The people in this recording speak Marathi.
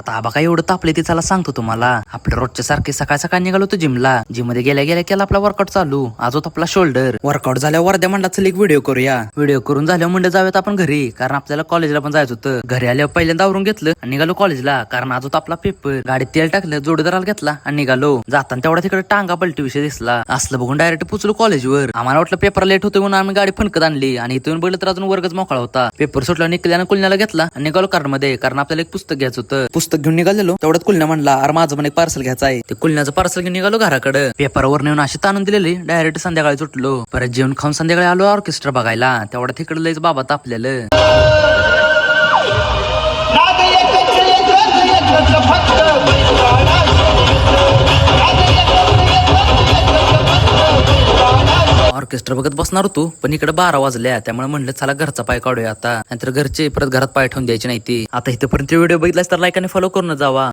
आता आबा काय एवढं तापले ते चला सांगतो तुम्हाला. आपल्या रोजच्या सारखे सकाळ सकाळी निघालो होतो जिमला. जिम मध्ये गेल्या गेल्या केला आपला वर्कआउट चालू. आज होता आपला शोल्डर वर्कआउट. झाल्यावर वर्ध्या म्हणला चल एक व्हिडिओ करूया. व्हिडिओ करून झाल्यावर म्हणलं जाऊयात आपण घरी, कारण आपल्याला कॉलेजला पण जायचं होतं. घरी आल्यावर पहिल्यांदा आवरून घेतलं आणि निघालो कॉलेजला, कारण आज होता आपला पेपर. गाडीत तेल टाकलं, जोडीदाराला घेतला आणि निघालो. जाताना तेवढा तिकडे टांगा पलटी विषय दिसला. असलं बघून डायरेक्ट पोचलो कॉलेजवर. आम्हाला वाटलं पेपर लेट होतो म्हणून आम्ही गाडी फणकत आणली आणि इथून बघितलं तर अजून वर्गच मोकळा होता. पेपर सुटला, निघल्यानं कुलण्याला घेतला आणि निघालो कार मध्ये, कारण आपल्याला एक पुस्तक घ्यायचं होतं. पुस्तक घेऊन निघालेलो तेवढ्यात कुलण्या म्हणला अरे माझं पण एक पार्सल घ्यायचं आहे. ते कुलण्याचं पार्सल घेऊन निघालो घराकडे. पेपरवर नेऊन अशी ताणून दिलेली. डायरेक्ट संध्याकाळी सुटलो. परत जेवण खाऊन संध्याकाळी आलो ऑर्केस्ट्रा बघायला. तेवढ्या तिकडे लयच बाबा तापलेलं. ऑर्केस्ट्रा बघत बसणार होतो, पण इकडे 12 वाजल्या. त्यामुळे म्हणलं चला घरचा पाय काढूया आता, नाहीतर घरचे परत घरात पाय ठेवून द्यायचे नाही. ती आता इथपर्यंत व्हिडिओ बघितलास तर लाईक आणि फॉलो करून जावा.